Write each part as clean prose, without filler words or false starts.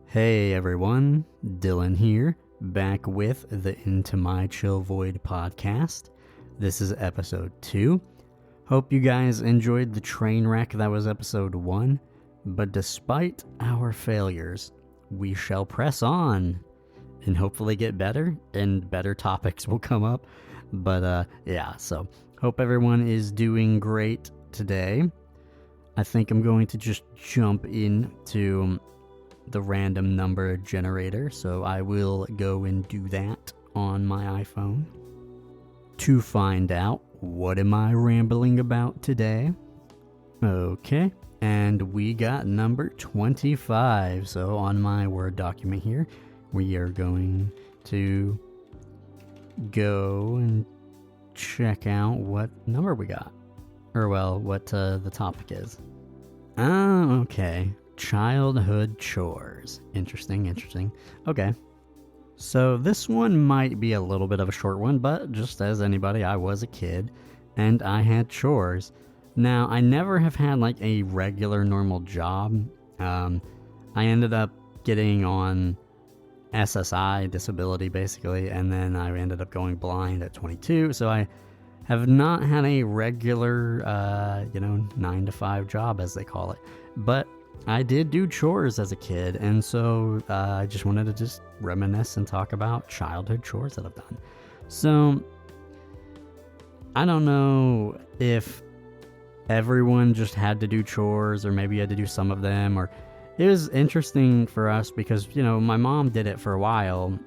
Hey everyone, Dylan here, back with the Into My Chill Void podcast. This is episode 2. Hope you guys enjoyed the train wreck that was episode 1, but despite our failures, we shall press on and hopefully get better, and better topics will come up. But so hope everyone is doing great today. I think I'm going to just jump into the random number generator, so I will go and do that on my iPhone to find out what am I rambling about today. Okay, and we got number 25. So on my Word document here, we are going to go and check out what number we got, or well, what the topic is. Okay. Childhood chores. Interesting. Okay. So this one might be a little bit of a short one, but just as anybody, I was a kid and I had chores. Now, I never have had like a regular normal job. I ended up getting on SSI, disability basically, and then I ended up going blind at 22. So I have not had a regular, 9-to-5 job as they call it. But I did do chores as a kid, and so I just wanted to just reminisce and talk about childhood chores that I've done. So, I don't know if everyone just had to do chores, or maybe you had to do some of them, or it was interesting for us because, my mom did it for a while,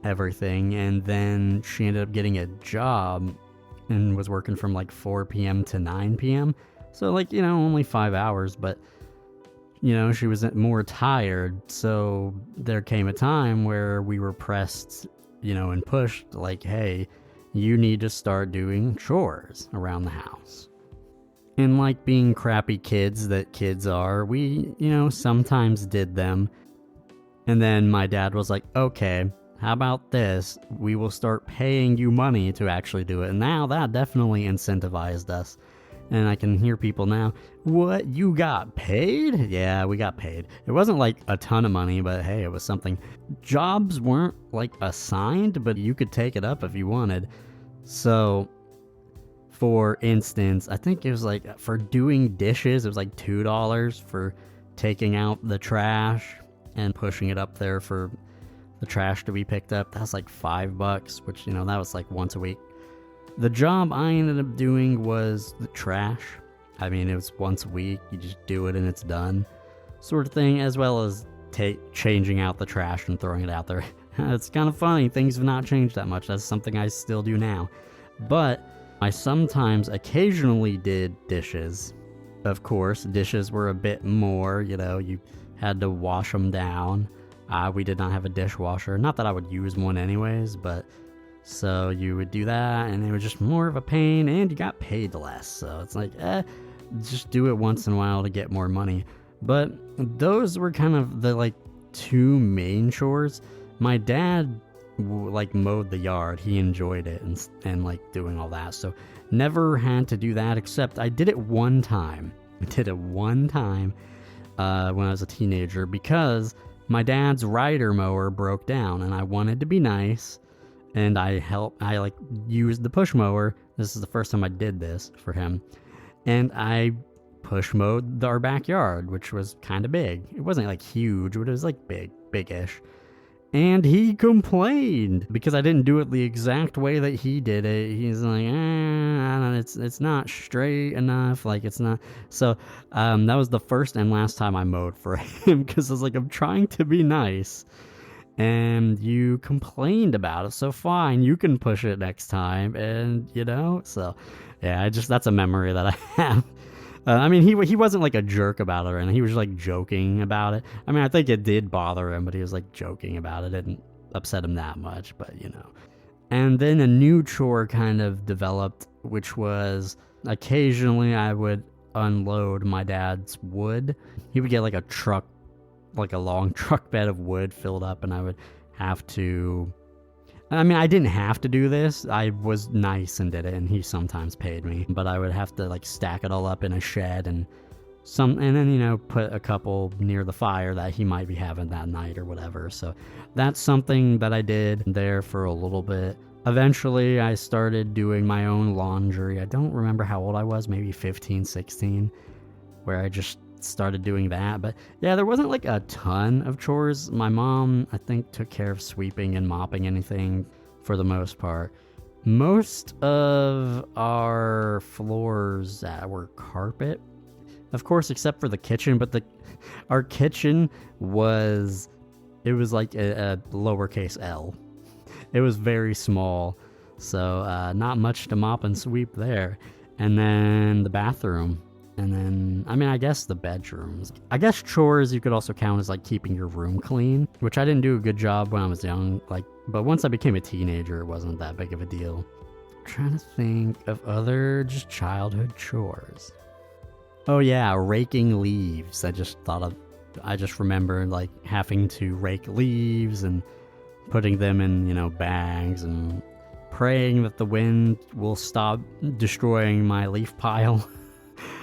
everything, and then she ended up getting a job and was working from like 4 p.m. to 9 p.m. So only 5 hours, but she was more tired, so there came a time where we were pressed, and pushed, like, hey, you need to start doing chores around the house. And like being crappy kids that kids are, we, sometimes did them. And then my dad was like, okay, how about this? We will start paying you money to actually do it. And now that definitely incentivized us. And I can hear people now, what, you got paid? Yeah, we got paid. It wasn't like a ton of money, but hey, it was something. Jobs weren't like assigned, but you could take it up if you wanted. So, for instance, I think it was like for doing dishes, it was like $2 for taking out the trash and pushing it up there for the trash to be picked up. That's like $5, which, that was like once a week. The job I ended up doing was the trash. I mean, it was once a week. You just do it and it's done, sort of thing, as well as changing out the trash and throwing it out there. It's kind of funny. Things have not changed that much. That's something I still do now. But I occasionally did dishes. Of course, dishes were a bit more, you had to wash them down. We did not have a dishwasher. Not that I would use one anyways, but so you would do that, and it was just more of a pain, and you got paid less. So it's like, just do it once in a while to get more money. But those were kind of the two main chores. My dad mowed the yard. He enjoyed it and doing all that. So never had to do that, except I did it one time. When I was a teenager, because my dad's rider mower broke down, and I wanted to be nice. And I used the push mower. This is the first time I did this for him. And I push mowed our backyard, which was kind of big. It wasn't huge, but it was big-ish. And he complained because I didn't do it the exact way that he did it. He's like, it's not straight enough. It's not. So that was the first and last time I mowed for him, because I was like, I'm trying to be nice. And you complained about it, so fine, you can push it next time, and so yeah, that's a memory that I have. He wasn't a jerk about it, and he was joking about it. I think it did bother him, but he was joking about it. It didn't upset him that much, but And then a new chore kind of developed, which was occasionally I would unload my dad's wood. He would get a truck, a long truck bed of wood filled up, and I would have to I didn't have to do this. I was nice and did it, and he sometimes paid me, but I would have to stack it all up in a shed and and then, put a couple near the fire that he might be having that night or whatever. So that's something that I did there for a little bit. Eventually, I started doing my own laundry. I don't remember how old I was, maybe 15, 16, where I just started doing that. But yeah, there wasn't like a ton of chores. My mom, I think, took care of sweeping and mopping anything for the most part. Most of our floors were carpet, of course, except for the kitchen. But our kitchen was like a lowercase L. It was very small, so not much to mop and sweep there. And then the bathroom, and then, I guess the bedrooms. I guess chores you could also count as like keeping your room clean, which I didn't do a good job when I was young. But once I became a teenager, it wasn't that big of a deal. I'm trying to think of other just childhood chores. Oh yeah, raking leaves. I just remembered like having to rake leaves and putting them in, bags and praying that the wind will stop destroying my leaf pile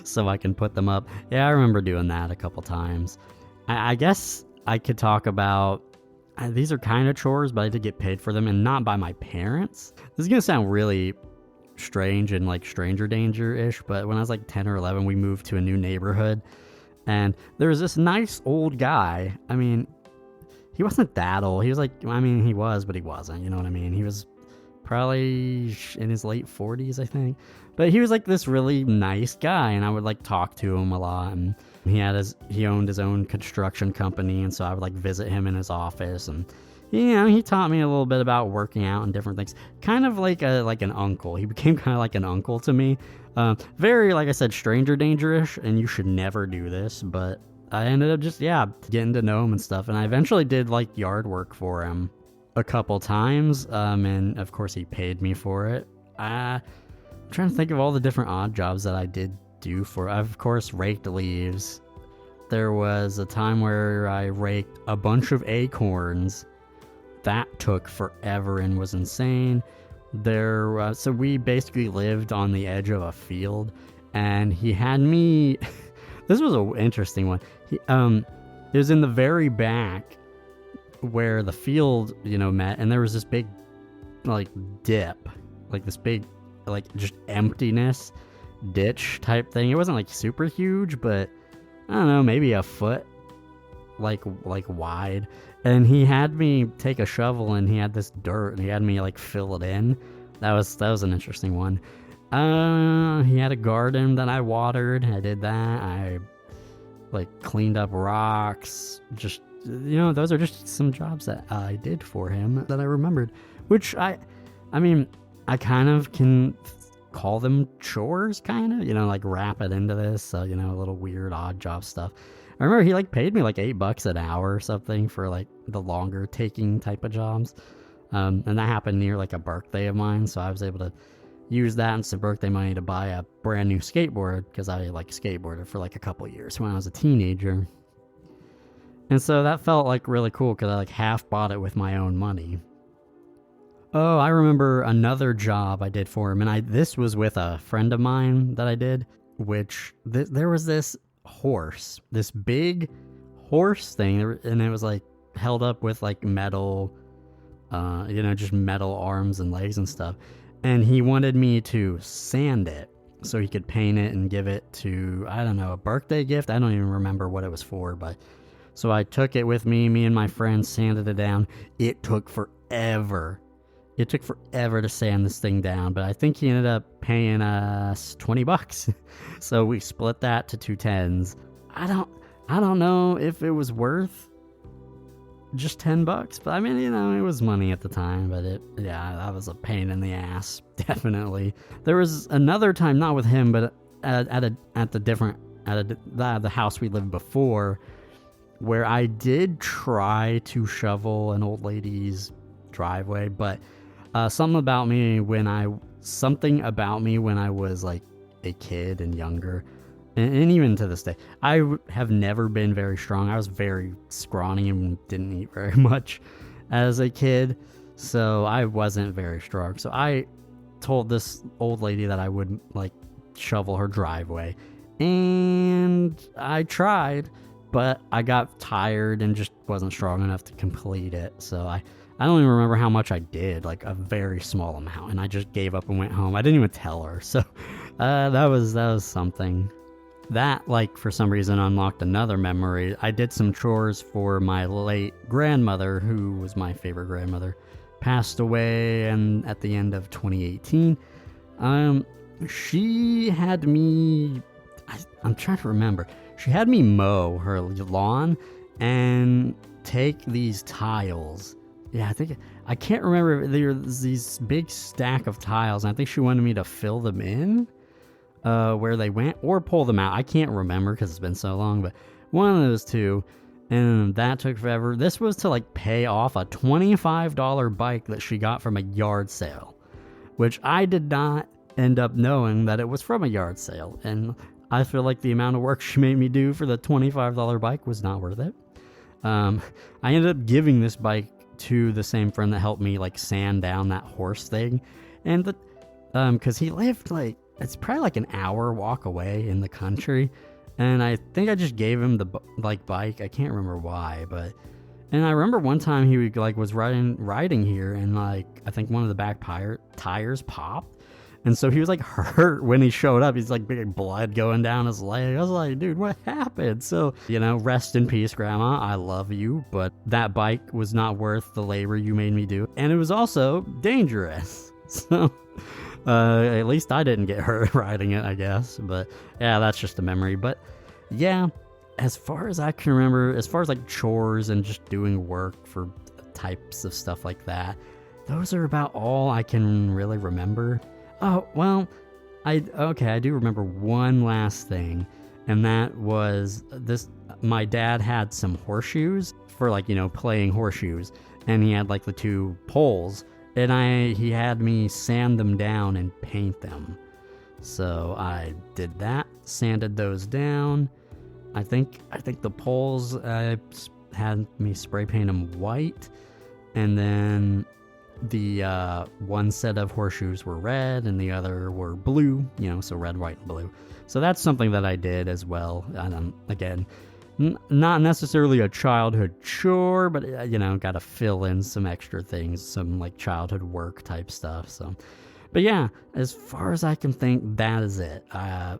so I can put them up. Yeah, I remember doing that a couple times. I guess I could talk about, these are kind of chores, but I did get paid for them, and not by my parents. This is going to sound really strange and like Stranger Danger-ish, but when I was like 10 or 11, we moved to a new neighborhood, and there was this nice old guy. He wasn't that old. He was like, he was, but he wasn't, you know what I mean? He was probably in his late 40s, I think. But he was like this really nice guy, and I would like talk to him a lot. And he owned his own construction company, and so I would like visit him in his office, and he taught me a little bit about working out and different things. Kind of like an uncle. He became kind of like an uncle to me. Very, like I said, Stranger Danger-ish, and you should never do this, but I ended up just, getting to know him and stuff. And I eventually did like yard work for him a couple times. And of course he paid me for it. I'm trying to think of all the different odd jobs that I did do for. I've of course raked leaves. There was a time where I raked a bunch of acorns. That took forever and was insane. So we basically lived on the edge of a field, and he had me. This was an interesting one. It was in the very back where the field, met, and there was this big, like, dip, like this big, like, just emptiness ditch type thing. It wasn't like super huge, but I don't know, maybe a foot, like wide. And he had me take a shovel, and he had this dirt, and he had me like fill it in. That was an interesting one. He had a garden that I watered. I did that. I like cleaned up rocks. Just, those are just some jobs that I did for him that I remembered, which I kind of can call them chores, kind of, like wrap it into this, a little weird odd job stuff. I remember he like paid me like $8 an hour or something for like the longer taking type of jobs. And that happened near like a birthday of mine. So I was able to use that and some birthday money to buy a brand new skateboard, because I like skateboarded for like a couple years when I was a teenager. And so that felt like really cool, because I like half bought it with my own money. Oh, I remember another job I did for him, and this was with a friend of mine that I did, which there was this horse, this big horse thing, and it was like held up with like metal, just metal arms and legs and stuff. And he wanted me to sand it so he could paint it and give it to, I don't know, a birthday gift. I don't even remember what it was for, but so I took it with me and my friends sanded it down. It took forever. It took forever to sand this thing down, but I think he ended up paying us $20. So we split that to 2 10s. I don't know if it was worth just $10, but it was money at the time, but that was a pain in the ass, definitely. There was another time, not with him, but at the house we lived before, where I did try to shovel an old lady's driveway, but something about me when I was like a kid and younger, and even to this day, I have never been very strong. I was very scrawny and didn't eat very much as a kid, so I wasn't very strong. So I told this old lady that I would like shovel her driveway, and I tried, but I got tired and just wasn't strong enough to complete it. So I don't even remember how much I did, like a very small amount, and I just gave up and went home. I didn't even tell her. So that was something. That, like, for some reason unlocked another memory. I did some chores for my late grandmother, who was my favorite grandmother. Passed away and at the end of 2018. She had me, I'm trying to remember. She had me mow her lawn and take these tiles. Yeah, I can't remember. There was these big stack of tiles, and I think she wanted me to fill them in where they went, or pull them out. I can't remember because it's been so long, but one of those two. And that took forever. This was to like pay off a $25 bike that she got from a yard sale, which I did not end up knowing that it was from a yard sale. And I feel like the amount of work she made me do for the $25 bike was not worth it. I ended up giving this bike to the same friend that helped me like sand down that horse thing. And because he lived like, it's probably like an hour walk away in the country. And I think I just gave him the bike. I can't remember why, and I remember one time he was riding here, and like I think one of the back tires popped, and so he was like hurt when he showed up. He's like big blood going down his leg. I was like, dude, what happened? So rest in peace, Grandma. I love you, but that bike was not worth the labor you made me do, and it was also dangerous. So. At least I didn't get hurt riding it, I guess. But yeah, that's just a memory. But yeah, as far as I can remember, as far as like chores and just doing work for types of stuff like that, those are about all I can really remember. Oh, well, I do remember one last thing, and that was this. My dad had some horseshoes for like, playing horseshoes, and he had like the two poles. And he had me sand them down and paint them. So I did that, sanded those down. I think the poles, had me spray paint them white. And then the one set of horseshoes were red and the other were blue, so red, white, and blue. So that's something that I did as well. Again, not necessarily a childhood chore, but got to fill in some extra things, some like childhood work type stuff. So, but yeah, as far as I can think, that is it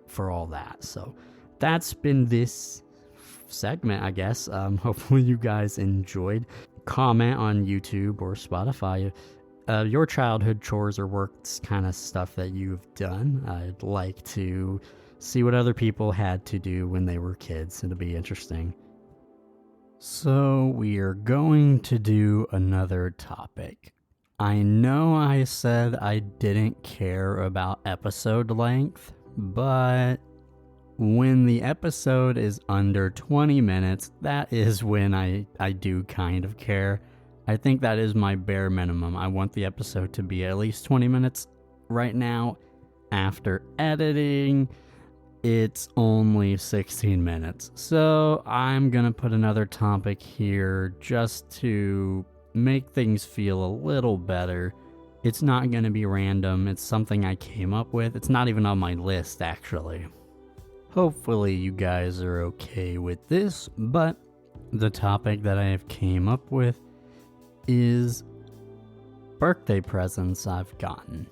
for all that. So that's been this segment, I guess. Hopefully you guys enjoyed. Comment on YouTube or Spotify your childhood chores or work kind of stuff that you've done. I'd like to see what other people had to do when they were kids. It'll be interesting. So we are going to do another topic. I know I said I didn't care about episode length, but when the episode is under 20 minutes, that is when I do kind of care. I think that is my bare minimum. I want the episode to be at least 20 minutes. Right now, after editing, it's only 16 minutes. So I'm going to put another topic here just to make things feel a little better. It's not going to be random. It's something I came up with. It's not even on my list, actually. Hopefully you guys are okay with this, but the topic that I have came up with is birthday presents I've gotten.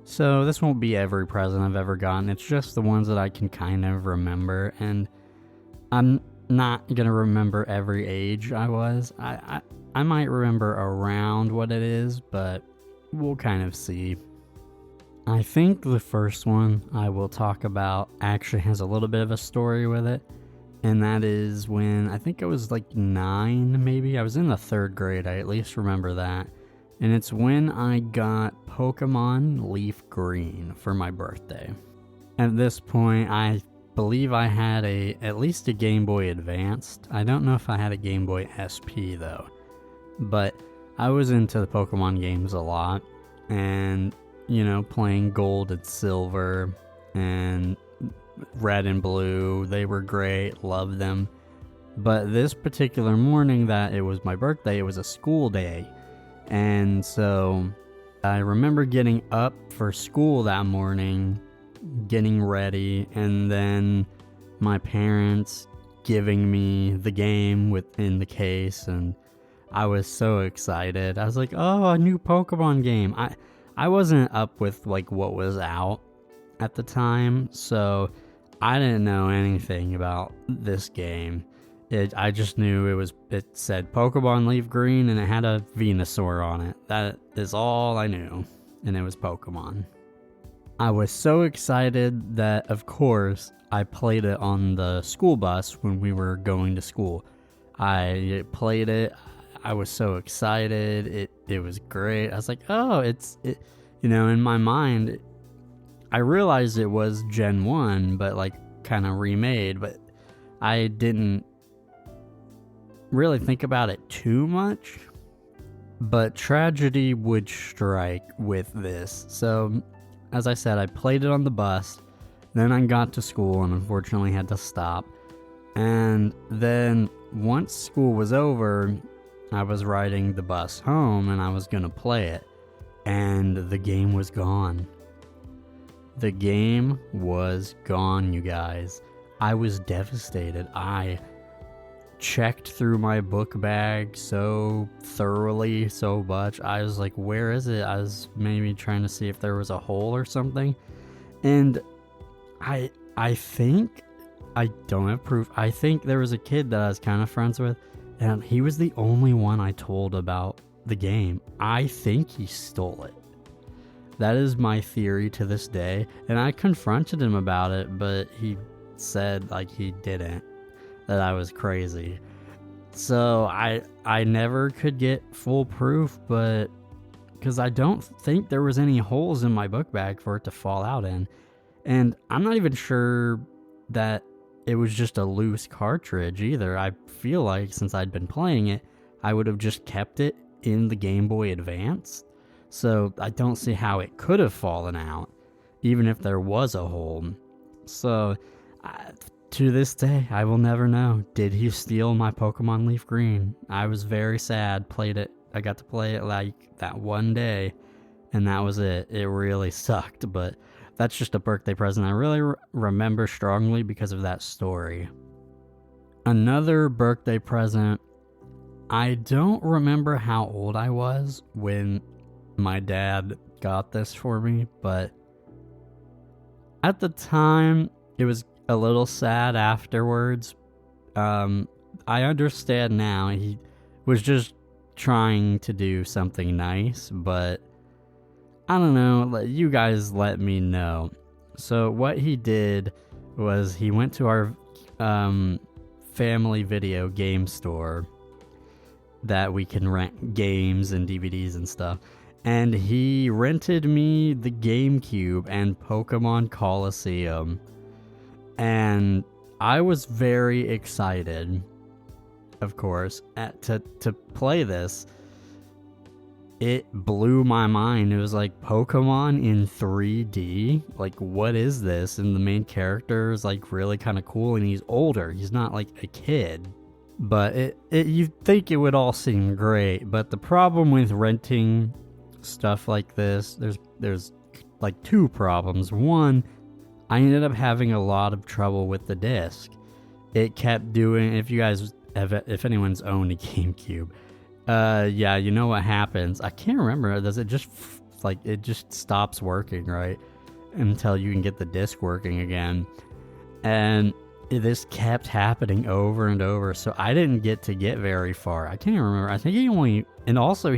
So this won't be every present I've ever gotten. It's just the ones that I can kind of remember, and I'm not going to remember every age I was. I might remember around what it is, but we'll kind of see. I think the first one I will talk about actually has a little bit of a story with it, and that is when I think I was like 9, maybe. I was in the 3rd grade, I at least remember that. And it's when I got Pokemon Leaf Green for my birthday. At this point, I believe I had at least a Game Boy Advanced. I don't know if I had a Game Boy SP though. But I was into the Pokemon games a lot. And, playing Gold and Silver and Red and Blue. They were great, loved them. But this particular morning that it was my birthday, it was a school day. And so I remember getting up for school that morning, getting ready, and then my parents giving me the game within the case, and I was so excited. I was like, oh, a new Pokemon game. I wasn't up with like what was out at the time, so I didn't know anything about this game. I just knew it said Pokemon Leaf Green and it had a Venusaur on it. That is all I knew, and it was Pokemon. I was so excited that, of course, I played it on the school bus when we were going to school. I played it. I was so excited. It was great. I was like, oh, in my mind, I realized it was Gen 1, but like kind of remade, but I didn't really think about it too much. But tragedy would strike with this. So, as I said, I played it on the bus, then I got to school and unfortunately had to stop. And then once school was over, I was riding the bus home and I was gonna play it, and the game was gone. The game was gone, you guys. I was devastated. I checked through my book bag so thoroughly, so much. I was like, where is it? I was maybe trying to see if there was a hole or something. And I think, I don't have proof, I think there was a kid that I was kind of friends with, and he was the only one I told about the game. I think he stole it. That is my theory to this day, and I confronted him about it, but he said like he didn't, that I was crazy. So I never could get full proof, but because I don't think there was any holes in my book bag for it to fall out in, and I'm not even sure that it was just a loose cartridge either. I feel like since I'd been playing it, I would have just kept it in the Game Boy Advance. So I don't see how it could have fallen out, even if there was a hole. So to this day, I will never know. Did he steal my Pokemon Leaf Green? I was very sad. I got to play it like that one day, and that was it. It really sucked, but that's just a birthday present I really remember strongly because of that story. Another birthday present, I don't remember how old I was when my dad got this for me, but at the time, it was a little sad afterwards. I understand now. He was just trying to do something nice, but I don't know. You guys let me know. So what he did was he went to our family video game store that we can rent games and DVDs and stuff. And he rented me the GameCube and Pokemon Coliseum. And I was very excited, of course, to play this. It blew my mind. It was like Pokemon in 3D. Like, what is this? And the main character is like really kind of cool, and he's older. He's not like a kid. But you'd think it would all seem great. But the problem with renting stuff like this, there's like two problems. One, I ended up having a lot of trouble with the disc. It kept doing, if anyone's owned a GameCube, yeah, you know what happens. I can't remember. Does it just it just stops working, right? Until you can get the disc working again. And this kept happening over and over. So I didn't get very far. I can't even remember. I think he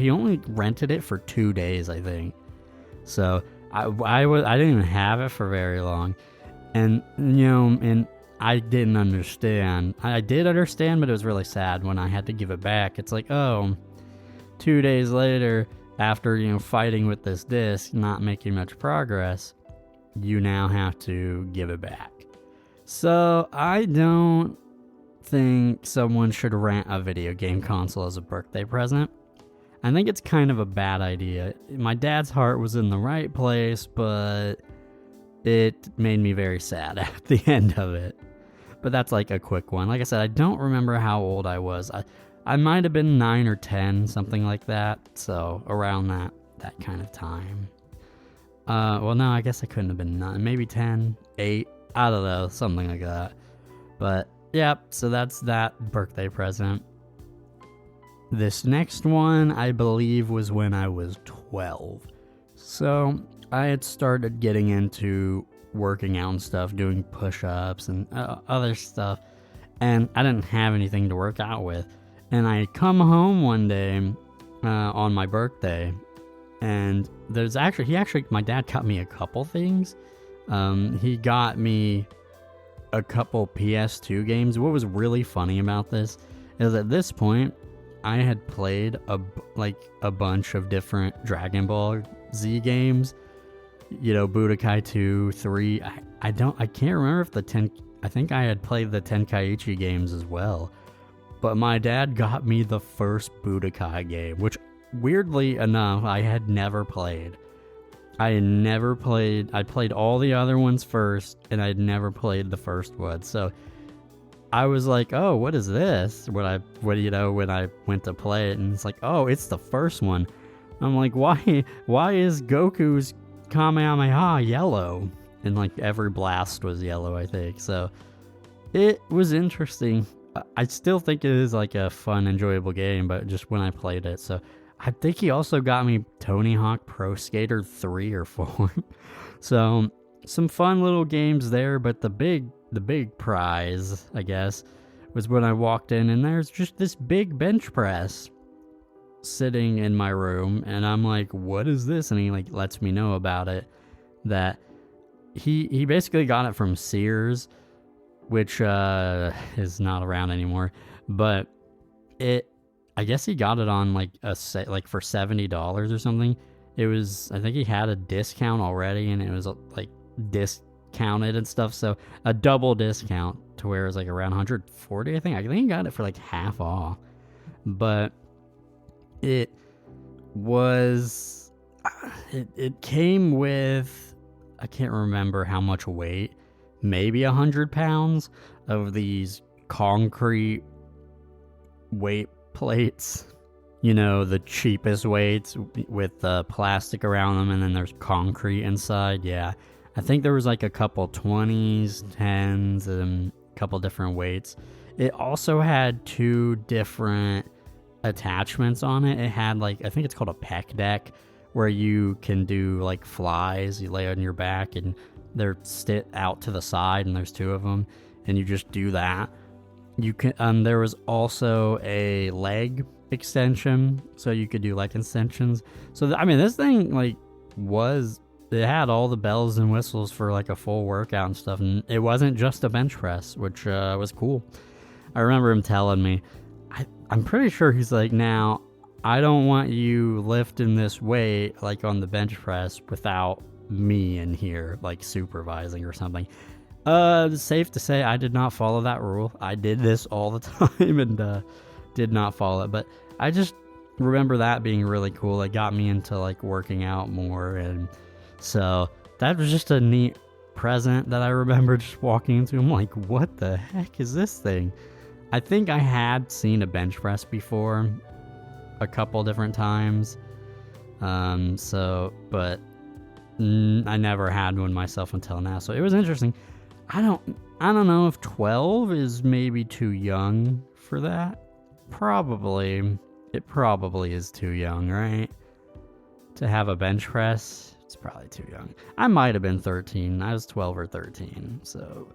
only rented it for 2 days, I think. So I didn't even have it for very long. And, and I didn't understand. I did understand, but it was really sad when I had to give it back. It's like, 2 days later, after, fighting with this disc, not making much progress, you now have to give it back. So I don't think someone should rent a video game console as a birthday present. I think it's kind of a bad idea. My dad's heart was in the right place, but it made me very sad at the end of it. But that's like a quick one. Like I said, I don't remember how old I was. I might have been 9 or 10, something like that. So around that kind of time. Well, no, I guess I couldn't have been 9, maybe 10, 8, I don't know, something like that. But, yeah, so that's that birthday present. This next one, I believe, was when I was 12. So, I had started getting into working out and stuff, doing push-ups and other stuff, and I didn't have anything to work out with. And I come home one day on my birthday, and my dad got me a couple things. He got me a couple PS2 games. What was really funny about this is at this point, I had played a bunch of different Dragon Ball Z games. You know, Budokai 2, 3. I can't remember if I think I had played the Tenkaichi games as well. But my dad got me the first Budokai game, which weirdly enough, I had never played. I played all the other ones first, and I'd never played the first one. So I was like, oh, what is this? When I went to play it, and it's like, oh, it's the first one. I'm like, why is Goku's Kamehameha yellow? And like every blast was yellow, I think. So it was interesting. I still think it is like a fun, enjoyable game, but just when I played it. So I think he also got me Tony Hawk Pro Skater 3 or 4. So some fun little games there, but the big prize, I guess, was when I walked in and there's just this big bench press sitting in my room, and I'm like, what is this? And he like lets me know about it, that he basically got it from Sears, which is not around anymore, but I guess he got it on like for $70 or something. It was, I think he had a discount already, and it was like discounted and stuff, so a double discount to where it was like around 140. I think he got it for like half off, but it came with, I can't remember how much weight, maybe 100 pounds of these concrete weight plates, you know, the cheapest weights with plastic around them, and then there's concrete inside. Yeah, I think there was like a couple 20s, 10s, and a couple different weights. It also had 2 different attachments on it. It had like, I think it's called a pec deck, where you can do like flies. You lay on your back and they're out to the side, and there's 2 of them, and you just do that. You can there was also a leg extension, so you could do leg extensions. So I mean, this thing it had all the bells and whistles for like a full workout and stuff, and it wasn't just a bench press, which was cool. I remember him telling me, I'm pretty sure he's like, now I don't want you lifting this weight like on the bench press without me in here like supervising or something. Safe to say I did not follow that rule. I did this all the time and did not follow it, but I just remember that being really cool. It got me into like working out more, and so that was just a neat present that I remember just walking into. I'm like, what the heck is this thing? I think I had seen a bench press before a couple different times, but I never had one myself until now, so it was interesting. I don't know if 12 is maybe too young for that. It probably is too young, right? To have a bench press, it's probably too young. I might have been 13. I was 12 or 13, so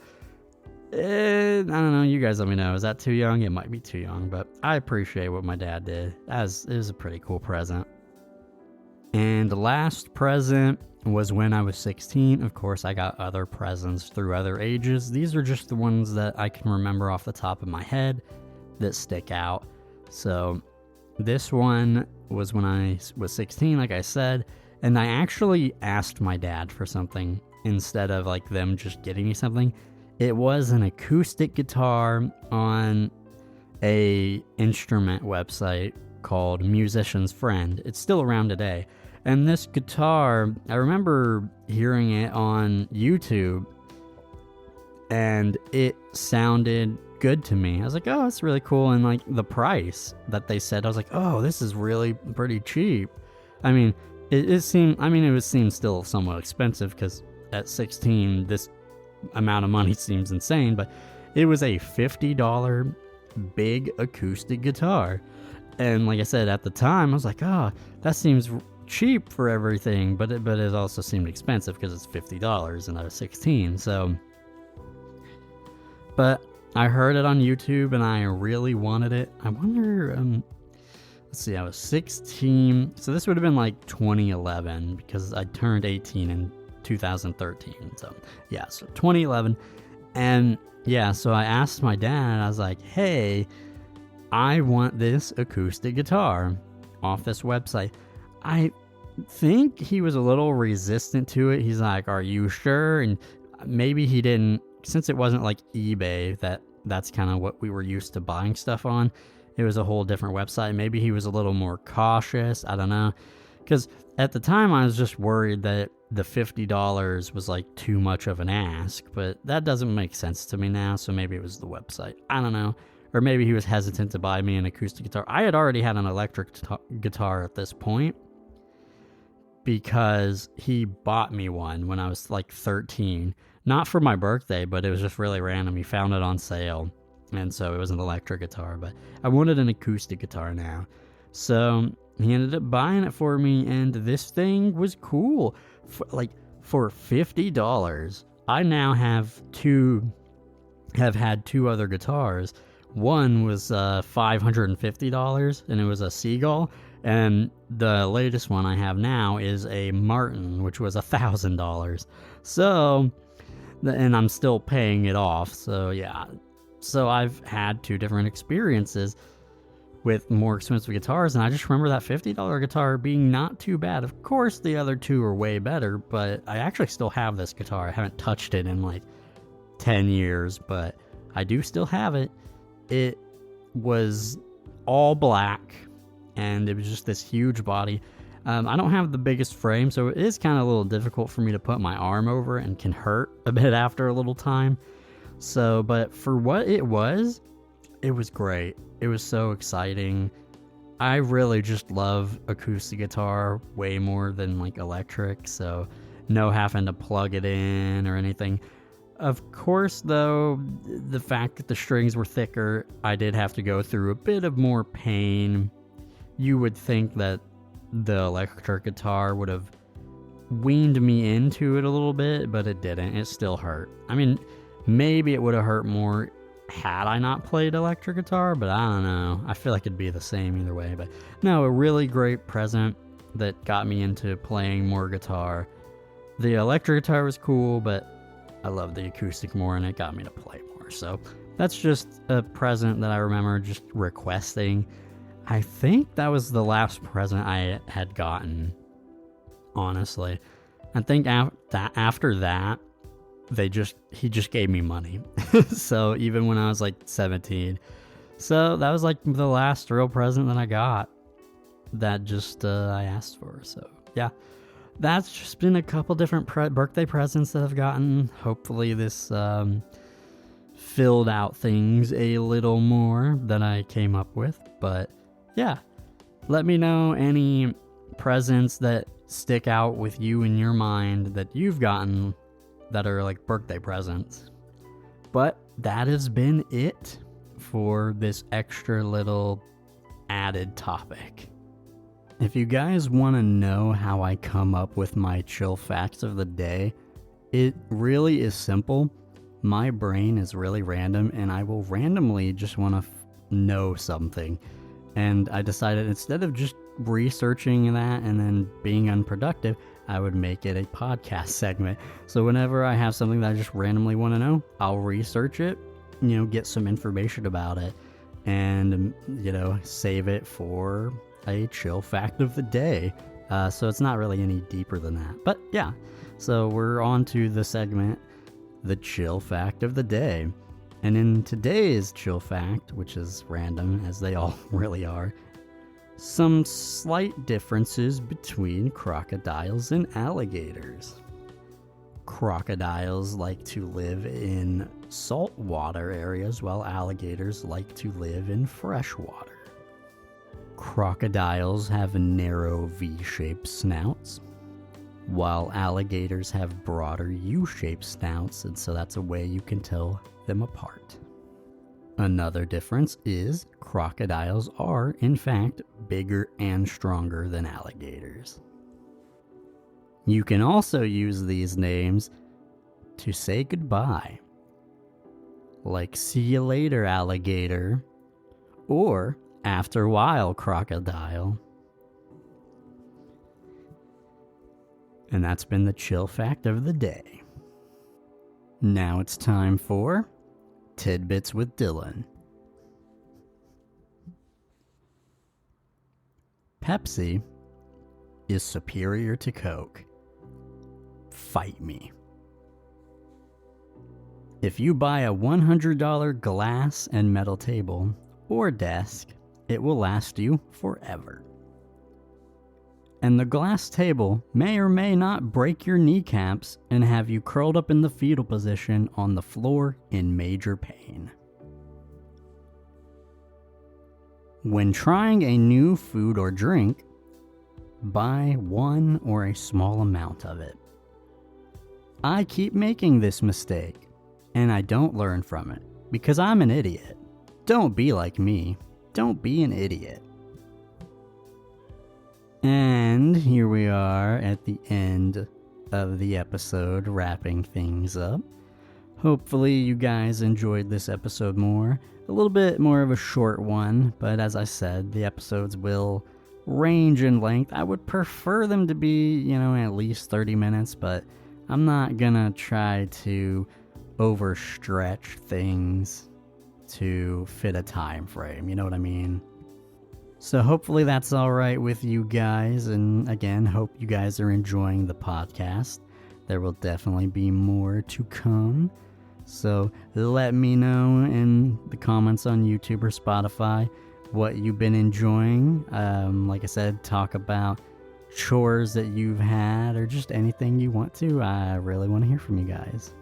I don't know. You guys let me know. Is that too young? It might be too young, but I appreciate what my dad did. It was a pretty cool present. And the last present was when I was 16. Of course, I got other presents through other ages. These are just the ones that I can remember off the top of my head that stick out. So this one was when I was 16, like I said, and I actually asked my dad for something instead of like them just getting me something. It was an acoustic guitar on a instrument website called Musician's Friend. It's still around today. And this guitar, I remember hearing it on YouTube, and it sounded good to me. I was like, oh, it's really cool. And like the price that they said, I was like, oh, this is really pretty cheap. I mean, it seemed, I mean, it would seem still somewhat expensive because at 16, this amount of money seems insane, but it was a $50 big acoustic guitar. And like I said, at the time, I was like, oh, that seems cheap for everything, but it also seemed expensive because it's $50 and I was 16. So, but I heard it on YouTube and I really wanted it. I wonder, let's see, I was 16, so this would have been like 2011 because I turned 18 in 2013. So yeah, so 2011. And yeah, so I asked my dad, I was like, hey, I want this acoustic guitar off this website. I think he was a little resistant to it. He's like, are you sure? And maybe he didn't, since it wasn't like eBay, that's kind of what we were used to buying stuff on. It was a whole different website. Maybe he was a little more cautious. I don't know. Because at the time I was just worried that the $50 was like too much of an ask, but that doesn't make sense to me now. So maybe it was the website. I don't know. Or maybe he was hesitant to buy me an acoustic guitar. I had already had an electric guitar at this point because he bought me one when I was like 13. Not for my birthday, but it was just really random. He found it on sale. And so it was an electric guitar, but I wanted an acoustic guitar now. So he ended up buying it for me, and this thing was cool. For $50, I now have had two other guitars. One was $550, and it was a Seagull. And the latest one I have now is a Martin, which was $1,000. So, and I'm still paying it off. So yeah. So I've had two different experiences with more expensive guitars, and I just remember that $50 guitar being not too bad. Of course, the other two are way better, but I actually still have this guitar. I haven't touched it in like 10 years, but I do still have it. It was all black, and it was just this huge body. I don't have the biggest frame, so it is kind of a little difficult for me to put my arm over it and can hurt a bit after a little time. So, but for what it was great. It was so exciting. I really just love acoustic guitar way more than like electric, so no having to plug it in or anything. Of course, though, the fact that the strings were thicker, I did have to go through a bit of more pain. You would think that the electric guitar would have weaned me into it a little bit, but it didn't. It still hurt. I mean, maybe it would have hurt more had I not played electric guitar, but I don't know. I feel like it'd be the same either way. But no, a really great present that got me into playing more guitar. The electric guitar was cool, but I love the acoustic more, and it got me to play more. So that's just a present that I remember just requesting. I think that was the last present I had gotten, honestly. I think after that, he just gave me money. So even when I was like 17. So that was like the last real present that I got that just I asked for. So yeah, that's just been a couple different birthday presents that I've gotten. Hopefully this filled out things a little more than I came up with. But yeah, let me know any presents that stick out with you in your mind that you've gotten that are like birthday presents. But that has been it for this extra little added topic. If you guys want to know how I come up with my chill facts of the day, it really is simple. My brain is really random, and I will randomly just want to know something. And I decided instead of just researching that and then being unproductive, I would make it a podcast segment. So whenever I have something that I just randomly want to know, I'll research it, get some information about it, and, save it for a chill fact of the day. So it's not really any deeper than that. But yeah, so we're on to the segment, the chill fact of the day. And in today's chill fact, which is random as they all really are, some slight differences between crocodiles and alligators. Crocodiles like to live in saltwater areas, while alligators like to live in freshwater. Crocodiles have narrow V-shaped snouts, while alligators have broader U-shaped snouts, and so that's a way you can tell them apart. Another difference is crocodiles are, in fact, bigger and stronger than alligators. You can also use these names to say goodbye, like see you later, alligator, or after a while, crocodile. And that's been the chill fact of the day. Now it's time for Tidbits with Dylan. Pepsi is superior to Coke. Fight me. If you buy a $100 glass and metal table or desk, it will last you forever. And the glass table may or may not break your kneecaps and have you curled up in the fetal position on the floor in major pain. When trying a new food or drink, buy one or a small amount of it. I keep making this mistake, and I don't learn from it because I'm an idiot. Don't be like me. Don't be an idiot. And here we are at the end of the episode, wrapping things up. Hopefully you guys enjoyed this episode more. A little bit more of a short one, but as I said, the episodes will range in length. I would prefer them to be, at least 30 minutes, but I'm not gonna try to overstretch things to fit a time frame, you know what I mean? So hopefully that's alright with you guys, and again, hope you guys are enjoying the podcast. There will definitely be more to come, so let me know in the comments on YouTube or Spotify what you've been enjoying. Like I said, talk about chores that you've had or just anything you want to. I really want to hear from you guys.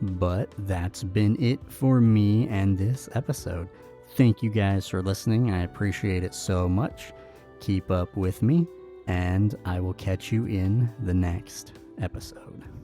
But that's been it for me and this episode. Thank you guys for listening. I appreciate it so much. Keep up with me, and I will catch you in the next episode.